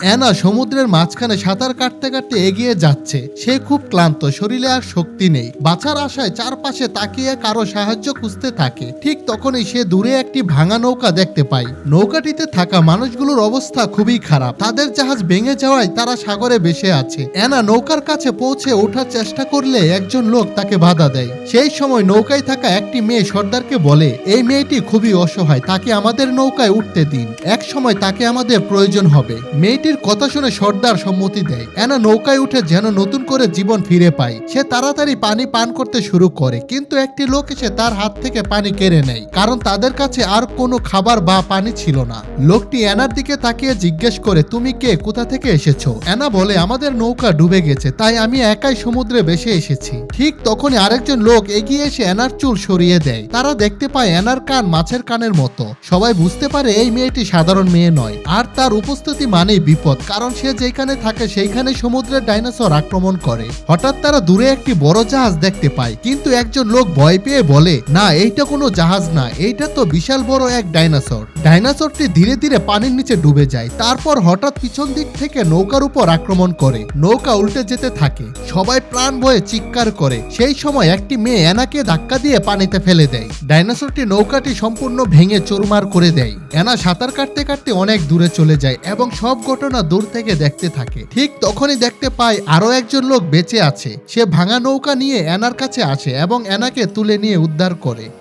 Anna সমুদ্রের মাঝখানে সাঁতার কাটতে কাটতে এগিয়ে যাচ্ছে। সে খুব ক্লান্ত, শরীরে আর শক্তি নেই। বাঁচার আশায় চারপাশে তাকিয়ে কারো সাহায্য খুঁজতে থাকে। ঠিক তখনই সে দূরে একটি ভাঙা নৌকা দেখতে পায়। নৌকাটিতে থাকা মানুষগুলোর অবস্থা খুবই খারাপ। তাদের জাহাজ ভেঙে যাওয়ায় তারা সাগরে ভেসে আছে। অ্যানা নৌকার কাছে পৌঁছে ওঠার চেষ্টা করলে একজন লোক তাকে বাধা দেয়। সেই সময় নৌকায় থাকা একটি মেয়ে সর্দারকে বলে, এই মেয়েটি খুবই অসহায়, তাকে আমাদের নৌকায় উঠতে দিন, এক সময় তাকে আমাদের প্রয়োজন হবে। মেয়েটির কথা শুনে সর্দার সম্মতি দেয়। অ্যানা নৌকায় উঠে যেন নতুন করে জীবন ফিরে পায়। সে তাড়াতাড়ি পানি পান করতে শুরু করে, কিন্তু একটি লোক এসে তার হাত থেকে পানি কেড়ে নেয়, কারণ তাদের কাছে আর কোনো খাবার বা পানি ছিল না। লোকটি অ্যানার দিকে তাকিয়ে জিজ্ঞেস করে, তুমি কে, কোথা থেকে এসেছো? অ্যানা বলে, আমাদের নৌকা ডুবে গেছে, তাই আমি একাই সমুদ্রে ভেসে এসেছি। ঠিক তখনই আরেকজন লোক এগিয়ে এসে অ্যানার চুল সরিয়ে দেয়। তারা দেখতে পায় অ্যানার কান মাছের কানের মতো। সবাই বুঝতে পারে এই মেয়েটি সাধারণ মেয়ে নয়, আর তার উপস্থিতি মানেই বিপদ, কারণ সে যেখানে থাকে সেইখানে সমুদ্রের ডাইনোসর আক্রমণ করে। হঠাৎ তারা দূরে একটি বড় জাহাজ দেখতে পায়, কিন্তু একজন লোক ভয় পেয়ে বলে, না, এইটা কোনো জাহাজ না, এইটা তো বিশাল বড় এক ডাইনোসর। ডাইনোসরটি ধীরে ধীরে পানির নিচে ডুবে যায়। তারপর হঠাৎ পিছন দিক থেকে নৌকার উপর আক্রমণ করে। নৌকা উল্টে যেতে থাকে। সবাই প্রাণ ভয়ে চিৎকার করে। সেই সময় একটি মেয়ে অ্যানাকে ধাক্কা দিয়ে পানিতে ফেলে দেয়। ডাইনোসরটি নৌকাটি সম্পূর্ণ ভেঙে চুরমার করে দেয়। অ্যানা সাঁতার কাটতে কাটতে অনেক দূরে চলে যায় এবং সব ঘটনা দূর থেকে দেখতে থাকে। ঠিক তখনই দেখতে পায় আরো একজন লোক বেঁচে আছে। সে ভাঙা নৌকা নিয়ে অ্যানার কাছে আসে এবং অ্যানাকে তুলে নিয়ে উদ্ধার করে।